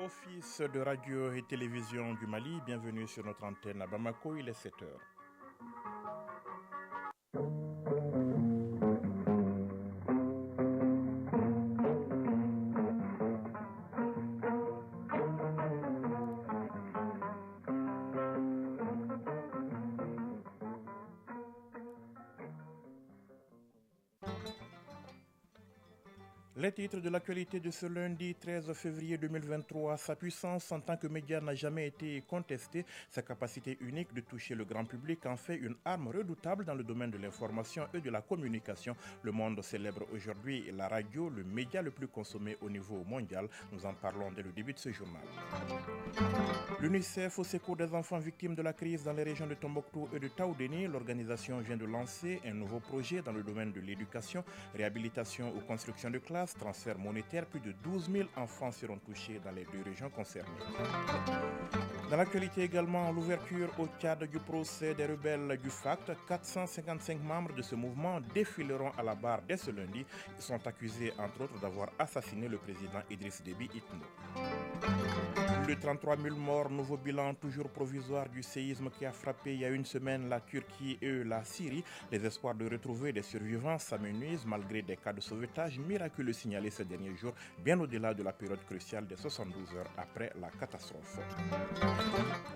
Office de radio et télévision du Mali, bienvenue sur notre antenne à Bamako, il est 7h. Les titres de l'actualité de ce lundi 13 février 2023, sa puissance en tant que média n'a jamais été contestée. Sa capacité unique de toucher le grand public en fait une arme redoutable dans le domaine de l'information et de la communication. Le monde célèbre aujourd'hui la radio, le média le plus consommé au niveau mondial. Nous en parlons dès le début de ce journal. L'UNICEF au secours des enfants victimes de la crise dans les régions de Tombouctou et de Taoudéni, l'organisation vient de lancer un nouveau projet dans le domaine de l'éducation, réhabilitation ou construction de classes, transfert monétaire. Plus de 12 000 enfants seront touchés dans les deux régions concernées. Dans l'actualité également, l'ouverture au Tchad du procès des rebelles du FACT. 455 membres de ce mouvement défileront à la barre dès ce lundi. Ils sont accusés entre autres d'avoir assassiné le président Idriss Déby Itno. Plus de 33 000 morts, nouveau bilan toujours provisoire du séisme qui a frappé il y a une semaine la Turquie et la Syrie. Les espoirs de retrouver des survivants s'amenuisent malgré des cas de sauvetage miraculeux signalés ces derniers jours, bien au-delà de la période cruciale des 72 heures après la catastrophe.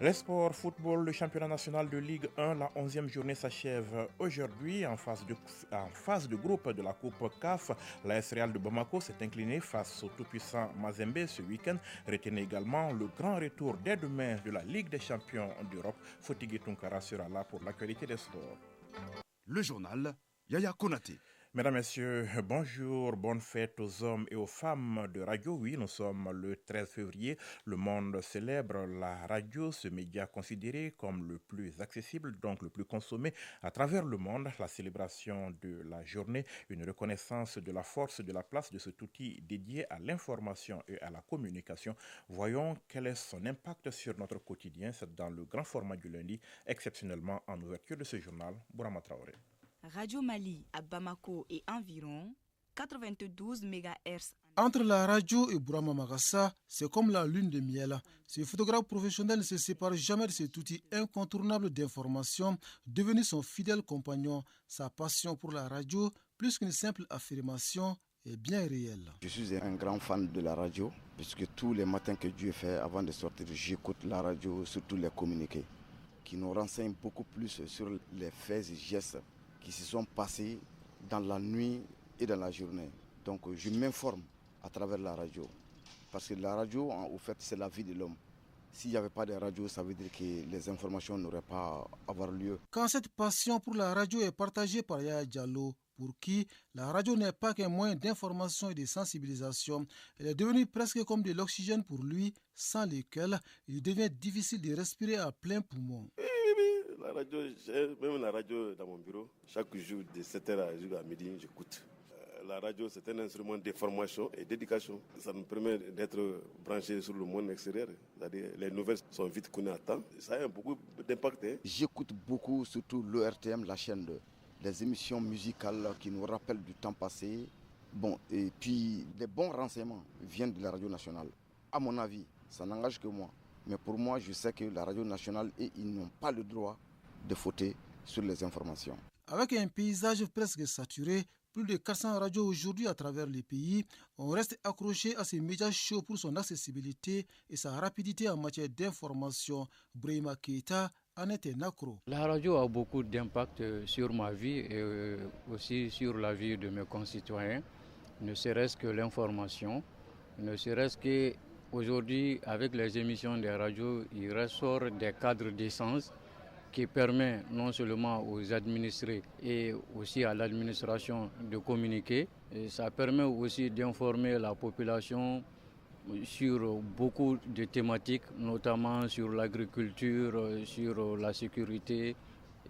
Les sports football, le championnat national de Ligue 1, la 11e journée s'achève aujourd'hui en phase de groupe de la Coupe CAF. L'AS Real de Bamako s'est incliné face au tout-puissant Mazembe ce week-end. Retenez également le grand retour dès demain de la Ligue des champions d'Europe. Fotigui Tunkara sera là pour l'actualité des sports. Le journal Yaya Konaté. Mesdames, Messieurs, bonjour, bonne fête aux hommes et aux femmes de radio. Oui, nous sommes le 13 février. Le monde célèbre la radio, ce média considéré comme le plus accessible, donc le plus consommé à travers le monde. La célébration de la journée, une reconnaissance de la force, de la place de cet outil dédié à l'information et à la communication. Voyons quel est son impact sur notre quotidien. C'est dans le grand format du lundi, exceptionnellement en ouverture de ce journal. Bourama Traoré. Radio Mali à Bamako et environ 92 MHz. Entre la radio et Bourama Magassa, c'est comme la lune de miel. Ce photographe professionnel ne se sépare jamais de cet outil incontournable d'information, devenu son fidèle compagnon. Sa passion pour la radio, plus qu'une simple affirmation, est bien réelle. Je suis un grand fan de la radio, puisque tous les matins que Dieu fait, avant de sortir, j'écoute la radio, surtout les communiqués, qui nous renseignent beaucoup plus sur les faits et gestes qui se sont passés dans la nuit et dans la journée. Donc je m'informe à travers la radio. Parce que la radio, en fait, c'est la vie de l'homme. S'il n'y avait pas de radio, ça veut dire que les informations n'auraient pas avoir lieu. Quand cette passion pour la radio est partagée par Yaya Diallo, pour qui la radio n'est pas qu'un moyen d'information et de sensibilisation, elle est devenue presque comme de l'oxygène pour lui, sans lequel il devient difficile de respirer à plein poumon. La radio, même la radio dans mon bureau, chaque jour de 7h à midi, j'écoute. La radio, c'est un instrument d'information et d'éducation. Ça nous permet d'être branchés sur le monde extérieur. C'est-à-dire les nouvelles sont vite connues à temps. Ça a beaucoup d'impact. J'écoute beaucoup, surtout l'ORTM, la chaîne 2. Les émissions musicales qui nous rappellent du temps passé. Bon, et puis les bons renseignements viennent de la radio nationale. À mon avis, ça n'engage que moi. Mais pour moi, je sais que la radio nationale, ils n'ont pas le droit de fauter sur les informations. Avec un paysage presque saturé, plus de 400 radios aujourd'hui à travers les pays, on reste accroché à ces médias chauds pour son accessibilité et sa rapidité en matière d'information. Brahima Keita en est un accro. La radio a beaucoup d'impact sur ma vie et aussi sur la vie de mes concitoyens, ne serait-ce que l'information, ne serait-ce que aujourd'hui, avec les émissions des radios, il ressort des cadres d'essence qui permet non seulement aux administrés et aussi à l'administration de communiquer. Et ça permet aussi d'informer la population sur beaucoup de thématiques, notamment sur l'agriculture, sur la sécurité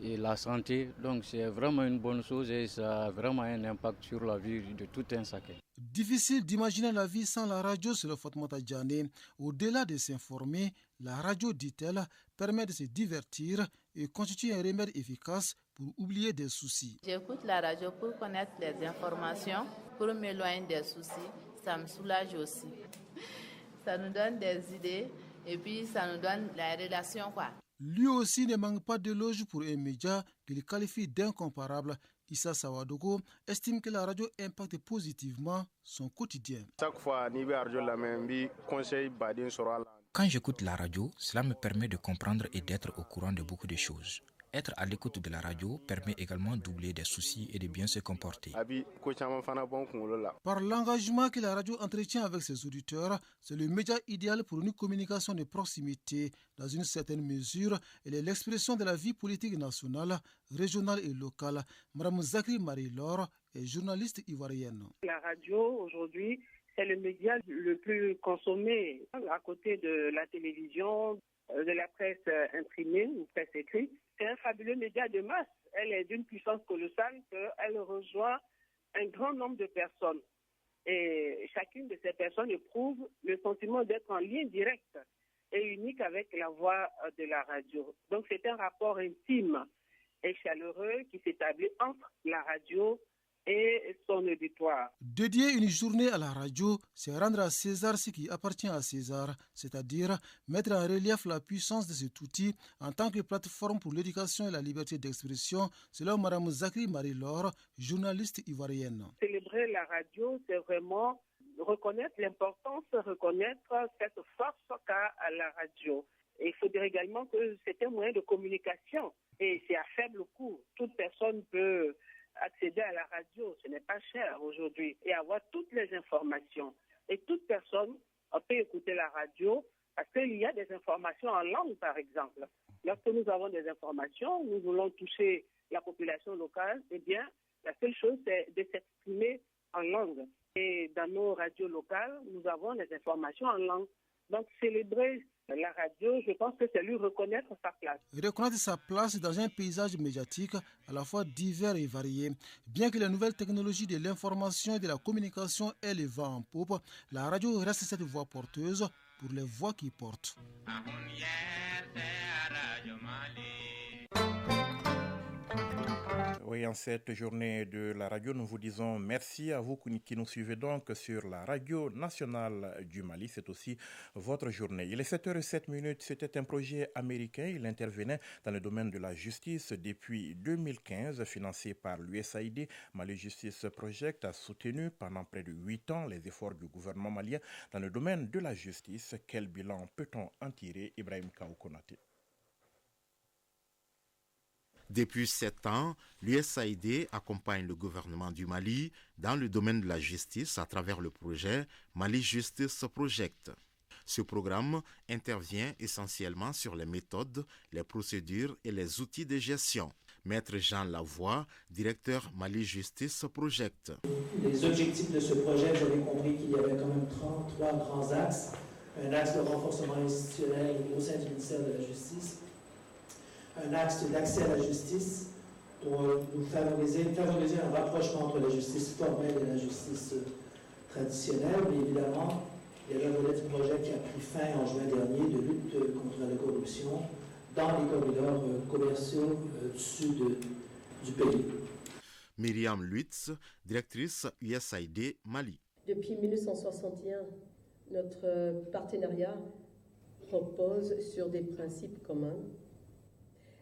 et la santé. Donc c'est vraiment une bonne chose et ça a vraiment un impact sur la vie de tout un chacun. Difficile d'imaginer la vie sans la radio, c'est le Fatmata Diané. Au-delà de s'informer, la radio, dit-elle, permet de se divertir et constitue un remède efficace pour oublier des soucis. J'écoute la radio pour connaître les informations, pour m'éloigner des soucis. Ça me soulage aussi. Ça nous donne des idées et puis ça nous donne la relation, quoi. Lui aussi ne manque pas d'éloges pour un média qu'il qualifie d'incomparable. Issa Sawadogo estime que la radio impacte positivement son quotidien. Quand j'écoute la radio, cela me permet de comprendre et d'être au courant de beaucoup de choses. Être à l'écoute de la radio permet également d'oublier des soucis et de bien se comporter. Par l'engagement que la radio entretient avec ses auditeurs, c'est le média idéal pour une communication de proximité. Dans une certaine mesure, elle est l'expression de la vie politique nationale, régionale et locale. Mme Zakri Marie-Laure est journaliste ivoirienne. La radio, aujourd'hui, c'est le média le plus consommé à côté de la télévision, de la presse imprimée ou presse écrite. C'est un fabuleux média de masse. Elle est d'une puissance colossale qu'elle rejoint un grand nombre de personnes. Et chacune de ces personnes éprouve le sentiment d'être en lien direct et unique avec la voix de la radio. Donc c'est un rapport intime et chaleureux qui s'établit entre la radio et son auditoire. Dédier une journée à la radio, c'est rendre à César ce qui appartient à César, c'est-à-dire mettre en relief la puissance de cet outil en tant que plateforme pour l'éducation et la liberté d'expression, selon Mme Zakri Marie-Laure, journaliste ivoirienne. Célébrer la radio, c'est vraiment reconnaître l'importance, reconnaître cette force qu'a la radio. Et il faut dire également que c'est un moyen de communication et c'est à faible coût. Toute personne peut accéder à la radio, ce n'est pas cher aujourd'hui, et avoir toutes les informations. Et toute personne peut écouter la radio parce qu'il y a des informations en langue, par exemple. Lorsque nous avons des informations, nous voulons toucher la population locale, eh bien, la seule chose, c'est de s'exprimer en langue. Et dans nos radios locales, nous avons des informations en langue. Donc, célébrer la radio, je pense que c'est lui reconnaître sa place. Reconnaître sa place dans un paysage médiatique à la fois divers et varié. Bien que les nouvelles technologies de l'information et de la communication aient le vent en poupe, la radio reste cette voix porteuse pour les voix qui portent. Oui, en cette journée de la radio, nous vous disons merci à vous qui nous suivez donc sur la radio nationale du Mali. C'est aussi votre journée. Il est 7h07. C'était un projet américain. Il intervenait dans le domaine de la justice depuis 2015, financé par l'USAID. Mali Justice Project a soutenu pendant près de 8 ans les efforts du gouvernement malien dans le domaine de la justice. Quel bilan peut-on en tirer? Ibrahim Kaou Konaté. Depuis 7 ans, l'USAID accompagne le gouvernement du Mali dans le domaine de la justice à travers le projet Mali Justice Project. Ce programme intervient essentiellement sur les méthodes, les procédures et les outils de gestion. Maître Jean Lavoie, directeur Mali Justice Project. Les objectifs de ce projet, vous avez compris qu'il y avait quand même 33 grands axes. Un axe de renforcement institutionnel au sein du ministère de la Justice. Un axe d'accès à la justice pour nous favoriser un rapprochement entre la justice formelle et la justice traditionnelle. Mais évidemment, il y avait un volet du projet qui a pris fin en juin dernier de lutte contre la corruption dans les corridors commerciaux du sud du pays. Myriam Lutz, directrice USAID Mali. Depuis 1961, notre partenariat repose sur des principes communs,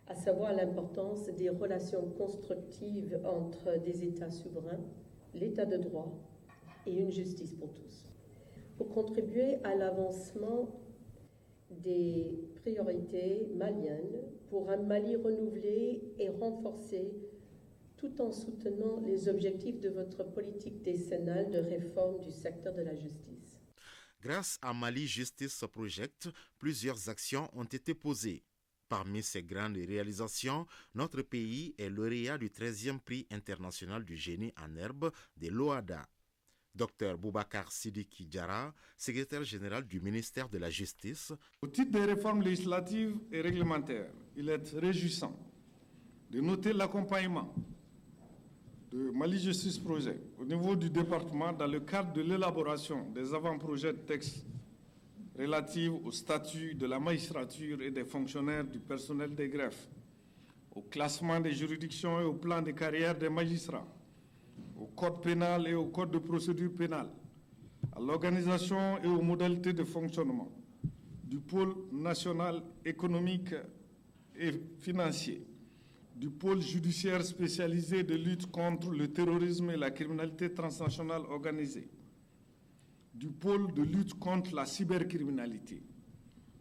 à savoir l'importance des relations constructives entre des États souverains, l'État de droit et une justice pour tous. Pour contribuer à l'avancement des priorités maliennes, pour un Mali renouvelé et renforcé, tout en soutenant les objectifs de votre politique décennale de réforme du secteur de la justice. Grâce à Mali Justice Project, plusieurs actions ont été posées. Parmi ces grandes réalisations, notre pays est lauréat du 13e prix international du génie en herbe de l'OADA. Dr Boubacar Sidiki Diarra, secrétaire général du ministère de la Justice. Au titre des réformes législatives et réglementaires, il est réjouissant de noter l'accompagnement de Mali Justice Project au niveau du département dans le cadre de l'élaboration des avant-projets de textes relative au statut de la magistrature et des fonctionnaires du personnel des greffes, au classement des juridictions et au plan de carrière des magistrats, au code pénal et au code de procédure pénale, à l'organisation et aux modalités de fonctionnement du pôle national économique et financier, du pôle judiciaire spécialisé de lutte contre le terrorisme et la criminalité transnationale organisée, du pôle de lutte contre la cybercriminalité,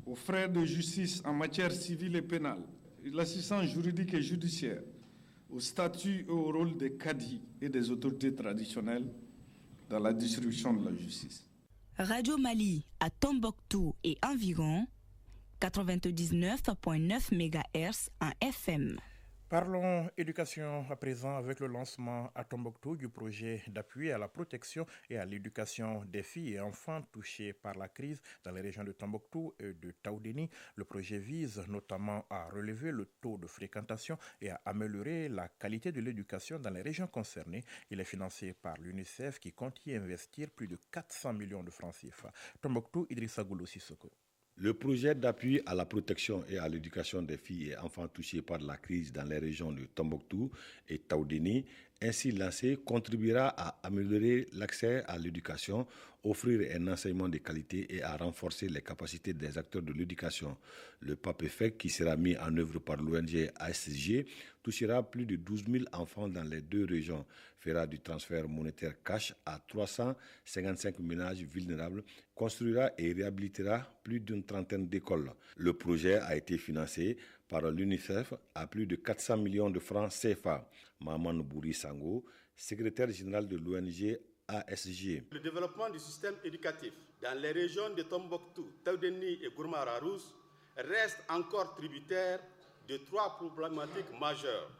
aux frais de justice en matière civile et pénale, l'assistance juridique et judiciaire, au statut et au rôle des cadis et des autorités traditionnelles dans la distribution de la justice. Radio Mali à Tombouctou et environ 99,9 MHz en FM. Parlons éducation à présent avec le lancement à Tombouctou du projet d'appui à la protection et à l'éducation des filles et enfants touchés par la crise dans les régions de Tombouctou et de Taoudéni. Le projet vise notamment à relever le taux de fréquentation et à améliorer la qualité de l'éducation dans les régions concernées. Il est financé par l'UNICEF qui compte y investir plus de 400 millions de francs CFA. Tombouctou, Idrissa Goulou Sissoko. Le projet d'appui à la protection et à l'éducation des filles et enfants touchés par la crise dans les régions de Tombouctou et Taoudéni, ainsi lancé, contribuera à améliorer l'accès à l'éducation, offrir un enseignement de qualité et à renforcer les capacités des acteurs de l'éducation. Le PAPEFEC, qui sera mis en œuvre par l'ONG ASG, touchera plus de 12 000 enfants dans les deux régions, fera du transfert monétaire cash à 355 ménages vulnérables, construira et réhabilitera plus d'une trentaine d'écoles. Le projet a été financé par l'UNICEF à plus de 400 millions de francs CFA. Maman Bouri Sango, secrétaire général de l'ONG ASG. Le développement du système éducatif dans les régions de Tombouctou, Taoudéni et Gourmara-Rousse reste encore tributaire de trois problématiques majeures.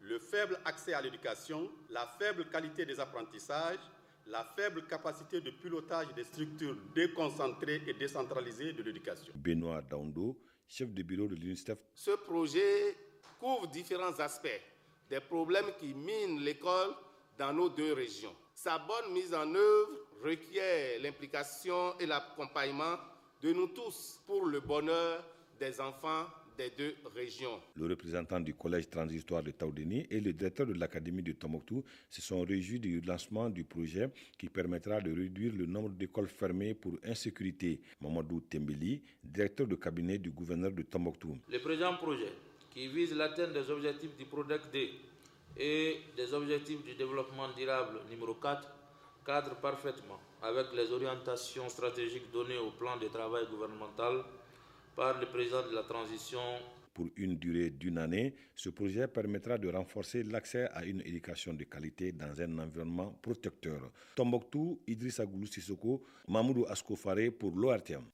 Le faible accès à l'éducation, la faible qualité des apprentissages, la faible capacité de pilotage des structures déconcentrées et décentralisées de l'éducation. Benoît Daondo, chef de bureau de l'UNICEF. Ce projet couvre différents aspects des problèmes qui minent l'école dans nos deux régions. Sa bonne mise en œuvre requiert l'implication et l'accompagnement de nous tous pour le bonheur des enfants des deux régions. Le représentant du collège transitoire de Taoudéni et le directeur de l'académie de Tombouctou se sont réjouis du lancement du projet qui permettra de réduire le nombre d'écoles fermées pour insécurité. Mamadou Tembeli, directeur de cabinet du gouverneur de Tombouctou. Le présent projet, qui vise l'atteinte des objectifs du PRODEC D et des objectifs du développement durable numéro 4, cadre parfaitement avec les orientations stratégiques données au plan de travail gouvernemental par le président de la transition. Pour une durée d'une année, ce projet permettra de renforcer l'accès à une éducation de qualité dans un environnement protecteur. Tombouctou, Idrissa Goulou Sissoko, Mamoudou Askofare pour l'ORTM.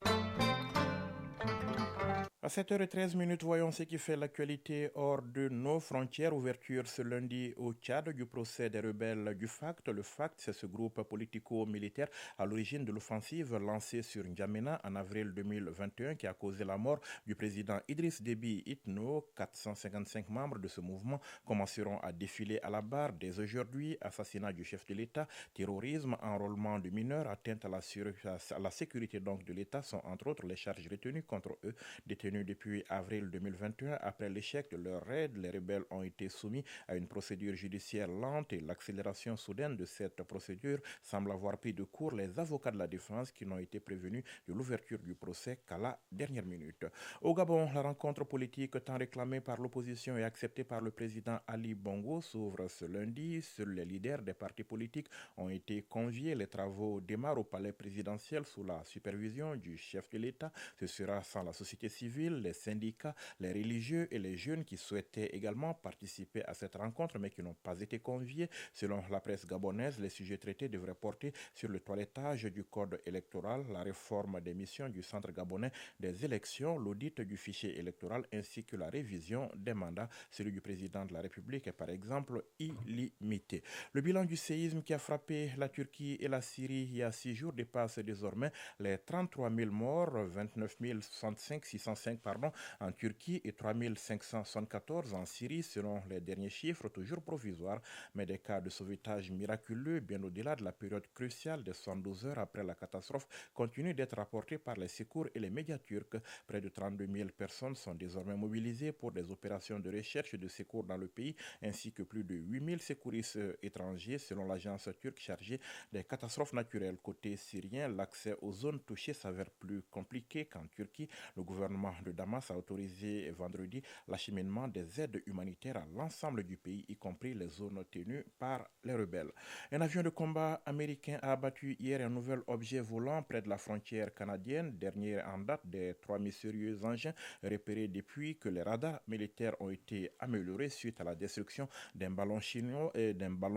À 7h13, voyons ce qui fait l'actualité hors de nos frontières. Ouverture ce lundi au Tchad du procès des rebelles du FACT. Le FACT, c'est ce groupe politico-militaire à l'origine de l'offensive lancée sur N'Djamena en avril 2021 qui a causé la mort du président Idriss Déby Itno. 455 membres de ce mouvement commenceront à défiler à la barre dès aujourd'hui. Assassinat du chef de l'État, terrorisme, enrôlement de mineurs, atteinte à la sécurité donc de l'État sont entre autres les charges retenues contre eux. Détenus depuis avril 2021, après l'échec de leur raid, les rebelles ont été soumis à une procédure judiciaire lente et l'accélération soudaine de cette procédure semble avoir pris de court les avocats de la défense qui n'ont été prévenus de l'ouverture du procès qu'à la dernière minute. Au Gabon, la rencontre politique tant réclamée par l'opposition et acceptée par le président Ali Bongo s'ouvre ce lundi. Seuls les leaders des partis politiques ont été conviés. Les travaux démarrent au palais présidentiel sous la supervision du chef de l'État. Ce sera sans la société civile, les syndicats, les religieux et les jeunes qui souhaitaient également participer à cette rencontre mais qui n'ont pas été conviés. Selon la presse gabonaise, les sujets traités devraient porter sur le toilettage du code électoral, la réforme des missions du Centre gabonais des élections, l'audit du fichier électoral ainsi que la révision des mandats. Celui du président de la République est par exemple illimité. Le bilan du séisme qui a frappé la Turquie et la Syrie il y a 6 jours dépasse désormais les 33 000 morts, 29 065, 605 505 en Turquie et 3574 en Syrie, selon les derniers chiffres, toujours provisoires, mais des cas de sauvetage miraculeux, bien au-delà de la période cruciale des 72 heures après la catastrophe, continuent d'être rapportés par les secours et les médias turcs. Près de 32 000 personnes sont désormais mobilisées pour des opérations de recherche et de secours dans le pays, ainsi que plus de 8 000 secouristes étrangers, selon l'agence turque chargée des catastrophes naturelles. Côté syrien, l'accès aux zones touchées s'avère plus compliqué qu'en Turquie. Le gouvernement de Damas a autorisé vendredi l'acheminement des aides humanitaires à l'ensemble du pays, y compris les zones tenues par les rebelles. Un avion de combat américain a abattu hier un nouvel objet volant près de la frontière canadienne, dernier en date des 3 mystérieux engins repérés depuis que les radars militaires ont été améliorés suite à la destruction d'un ballon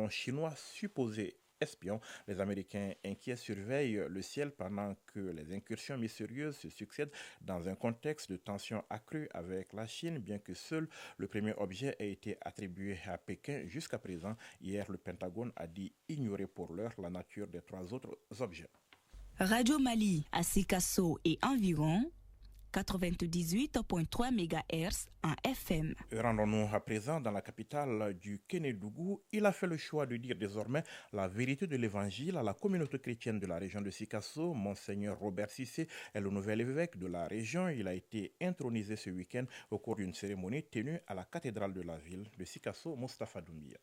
chinois supposé espion. Les Américains inquiets surveillent le ciel pendant que les incursions mystérieuses se succèdent dans un contexte de tension accrue avec la Chine, bien que seul le premier objet ait été attribué à Pékin jusqu'à présent. Hier, le Pentagone a dit ignorer pour l'heure la nature des 3 autres objets. Radio Mali à Sikasso et environ 98.3 MHz en FM. Rendons-nous à présent dans la capitale du Kénédougou. Il a fait le choix de dire désormais la vérité de l'évangile à la communauté chrétienne de la région de Sikasso. Monseigneur Robert Cissé est le nouvel évêque de la région. Il a été intronisé ce week-end au cours d'une cérémonie tenue à la cathédrale de la ville de Sikasso, Moustapha Doumbia.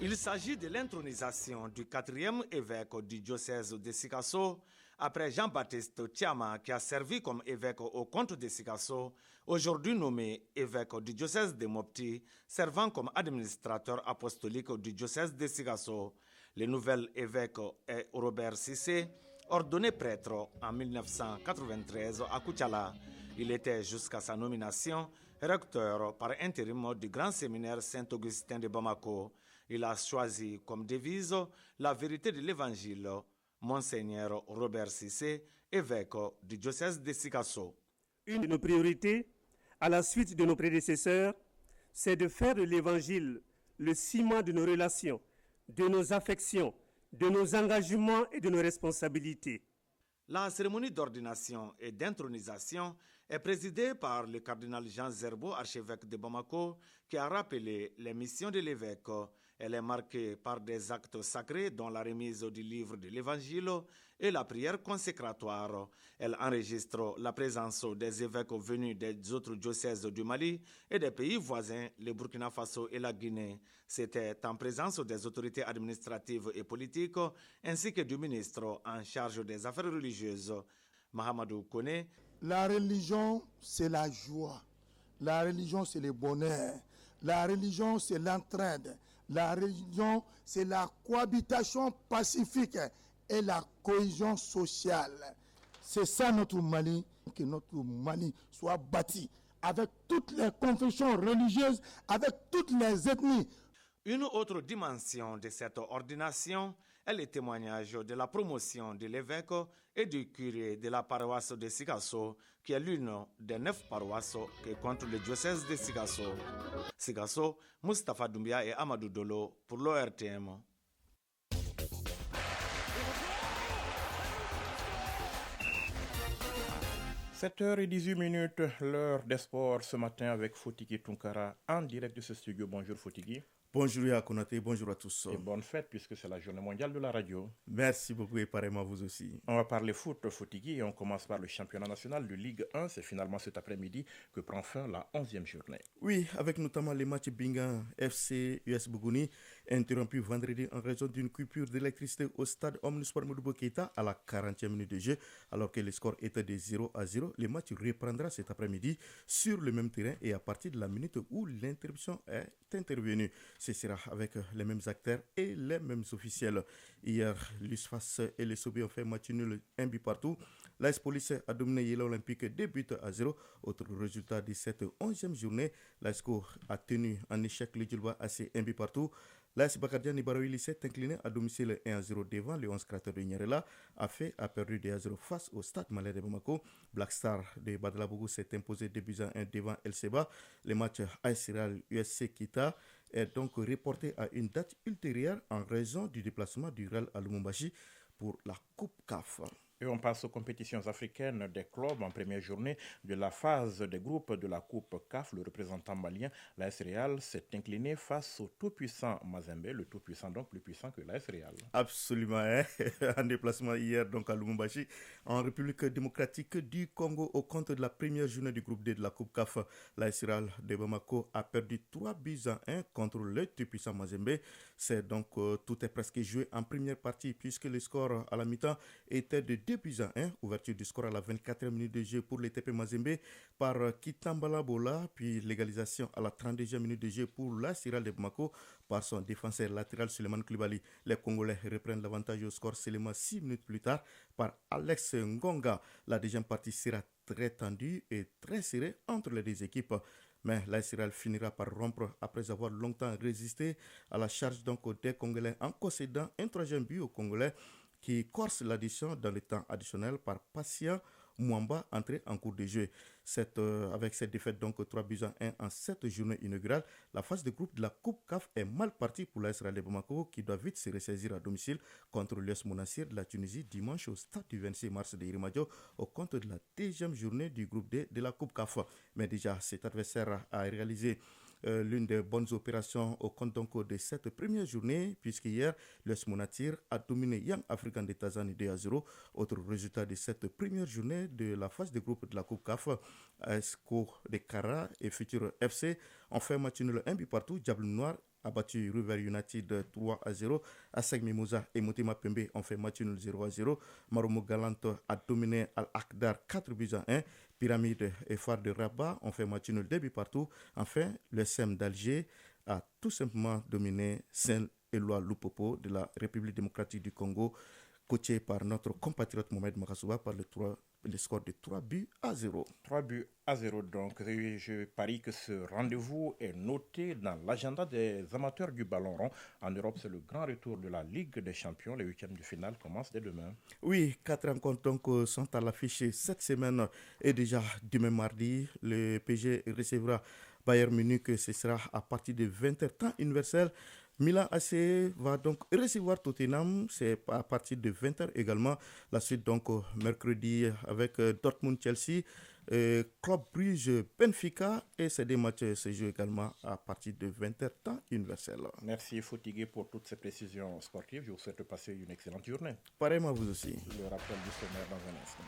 Il s'agit de l'intronisation du 4e évêque du diocèse de Sikasso, après Jean-Baptiste Thiama, qui a servi comme évêque au comte de Sikasso, aujourd'hui nommé évêque du diocèse de Mopti, servant comme administrateur apostolique du diocèse de Sikasso. Le nouvel évêque est Robert Cissé, ordonné prêtre en 1993 à Koutiala. Il était jusqu'à sa nomination recteur par intérim du grand séminaire Saint-Augustin de Bamako. Il a choisi comme devise la vérité de l'évangile. Monseigneur Robert Cissé, évêque du diocèse de Sikasso. Une de nos priorités, à la suite de nos prédécesseurs, c'est de faire de l'évangile le ciment de nos relations, de nos affections, de nos engagements et de nos responsabilités. La cérémonie d'ordination et d'intronisation est présidée par le cardinal Jean Zerbo, archevêque de Bamako, qui a rappelé les missions de l'évêque. Elle est marquée par des actes sacrés dont la remise du livre de l'Évangile et la prière consécratoire. Elle enregistre la présence des évêques venus des autres diocèses du Mali et des pays voisins, le Burkina Faso et la Guinée. C'était en présence des autorités administratives et politiques ainsi que du ministre en charge des affaires religieuses. Mahamadou Kone. La religion, c'est la joie. La religion, c'est le bonheur. La religion, c'est l'entraide. La religion, c'est la cohabitation pacifique et la cohésion sociale. C'est ça notre Mali, que notre Mali soit bâti avec toutes les confessions religieuses, avec toutes les ethnies. Une autre dimension de cette ordination est le témoignage de la promotion de l'évêque et du curé de la paroisse de Sikasso, qui est l'une des 9 paroisses que compte le diocèse de Sikasso. Sikasso, Moustapha Doumbia et Amadou Dolo pour l'ORTM. « 7h18, l'heure des sports ce matin avec Fotiki Tunkara en direct de ce studio. Bonjour Fotiki. Bonjour Yaya Konaté, bonjour à tous. Et bonne fête puisque c'est la journée mondiale de la radio. Merci beaucoup et pareillement vous aussi. On va parler foot, Fotigui, et on commence par le championnat national de Ligue 1. C'est finalement cet après-midi que prend fin la 11e journée. Oui, avec notamment les matchs Bingan FC US Bougouni, interrompu vendredi en raison d'une coupure d'électricité au stade Omnisport Modibo Keita à la 40e minute de jeu, alors que le score était de 0-0. Le match reprendra cet après-midi sur le même terrain et à partir de la minute où l'interruption est intervenue. Ce sera avec les mêmes acteurs et les mêmes officiels. Hier, l'USFAS et les Sobi ont fait match nul 1 but partout. L'AS Police a dominé Yéla Olympique 2-0. Autre résultat de cette 11e journée, l'ASCO a tenu en échec le Djulba AC 1 but partout. L'AS Bakardia Nibaroui Lycée incliné à domicile 1-0 devant le 11 cratère de Nyarela. A perdu 2-0 face au Stade Malais de Bamako. Black Star de Badalabougou s'est imposé 2-1 devant El Seba. Le match AS Real USC Kita est donc reporté à une date ultérieure en raison du déplacement du Real à Lumumbashi pour la Coupe CAF. Et on passe aux compétitions africaines des clubs en première journée de la phase des groupes de la Coupe CAF. Le représentant malien, l'AS Real, s'est incliné face au tout-puissant Mazembe, le tout-puissant donc plus puissant que l'AS Real. Absolument, hein? En déplacement hier donc à Lubumbashi, en République démocratique du Congo, au compte de la première journée du groupe D de la Coupe CAF, l'AS Real de Bamako a perdu 3-1 contre le tout-puissant Mazembe. C'est donc tout est presque joué en première partie puisque le score à la mi-temps était de 2-1. Ouverture du score à la 24e minute de jeu pour les TP Mazembe par Kitambala Bola, puis l'égalisation à la 32e minute de jeu pour la Real de Bamako par son défenseur latéral Suleiman Koulibaly. Les Congolais reprennent l'avantage au score seulement 6 minutes plus tard par Alex Ngonga. La deuxième partie sera très tendue et très serrée entre les deux équipes. Mais l'AS Real finira par rompre après avoir longtemps résisté à la charge donc des Congolais en concédant un troisième but aux Congolais qui corse l'addition dans le temps additionnel par Patient Mwamba entré en cours de jeu. Avec cette défaite donc 3-1 en cette journée inaugurale, la phase de groupe de la Coupe CAF est mal partie pour l'AS Real de Bamako qui doit vite se ressaisir à domicile contre l'US Monastir de la Tunisie dimanche au stade du 26 mars de Irimadio au compte de la deuxième journée du groupe D de la Coupe CAF. Mais déjà cet adversaire a réalisé l'une des bonnes opérations au compte donc de cette première journée, puisque hier, l'US Monastir a dominé Young African de Tanzanie 2-0. Autre résultat de cette première journée de la phase de groupe de la Coupe CAF, Esco de Kara et Futur FC ont fait match nul 1 but partout. Diable Noir a battu River United 3-0. Aseg Mimosa et Motema Pembe ont fait match nul 0-0. Marumo Galante a dominé Al-Akdar 4-1. Pyramide et Phare de Rabat ont fait match nul 2 buts partout. Enfin, le SEM d'Alger a tout simplement dominé Saint-Éloi Lupopo de la République démocratique du Congo, coaché par notre compatriote Mohamed Makasouba par le score de 3-0. 3-0 donc. Je parie que ce rendez-vous est noté dans l'agenda des amateurs du ballon rond. En Europe, c'est le grand retour de la Ligue des Champions. Les huitièmes de finale commencent dès demain. Oui, 4 rencontres donc sont à l'affiche cette semaine. Et déjà, demain mardi, le PSG recevra Bayern Munich. Ce sera à partir de 20h temps universel. Milan AC va donc recevoir Tottenham, c'est à partir de 20h également. La suite donc mercredi avec Dortmund-Chelsea, Club Brugge Benfica, et ces deux matchs se jouent également à partir de 20h temps universel. Merci Fotigué pour toutes ces précisions sportives. Je vous souhaite de passer une excellente journée. Pareillement à vous aussi. Le rappel du sommaire dans un instant.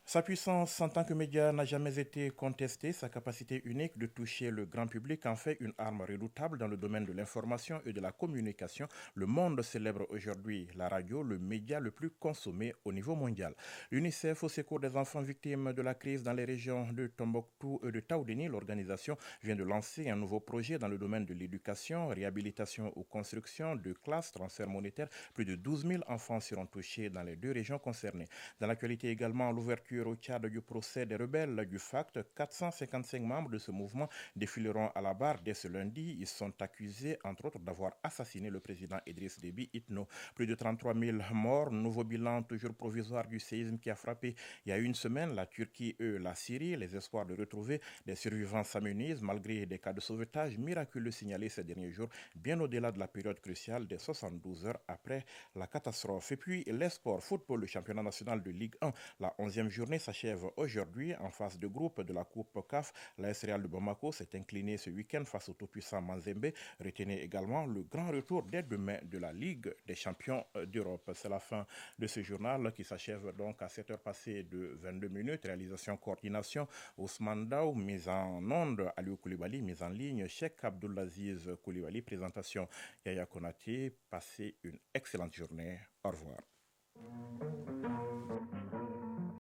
Sa puissance en tant que média n'a jamais été contestée. Sa capacité unique de toucher le grand public en fait une arme redoutable dans le domaine de l'information et de la communication. Le monde célèbre aujourd'hui la radio, le média le plus consommé au niveau mondial. L'UNICEF, au secours des enfants victimes de la crise dans les régions de Tombouctou et de Taoudéni, l'organisation vient de lancer un nouveau projet dans le domaine de l'éducation, réhabilitation ou construction de classes, transfert monétaire. Plus de 12 000 enfants seront touchés dans les deux régions concernées. Dans l'actualité également, l'ouverture au Tchad du procès des rebelles du FACT. 455 membres de ce mouvement défileront à la barre dès ce lundi. Ils sont accusés, entre autres, d'avoir assassiné le président Idriss Déby Itno. Plus de 33 000 morts. Nouveau bilan toujours provisoire du séisme qui a frappé il y a une semaine la Turquie et la Syrie. Les espoirs de retrouver des survivants s'amenuisent malgré des cas de sauvetage miraculeux signalés ces derniers jours, bien au-delà de la période cruciale des 72 heures après la catastrophe. Et puis les sports, football, le championnat national de Ligue 1, la 11e journée s'achève aujourd'hui en phase de groupe de la Coupe CAF. L'AS Real de Bamako s'est incliné ce week-end face au tout-puissant Mazembe. Retenez également le grand retour dès demain de la Ligue des champions d'Europe. C'est la fin de ce journal qui s'achève donc à 7h passées de 22 minutes. Réalisation, coordination, Ousmane Daou, mise en onde, Aliou Koulibaly, mise en ligne, Cheikh Abdoulaziz Koulibaly, présentation Yaya Konaté. Passez une excellente journée. Au revoir.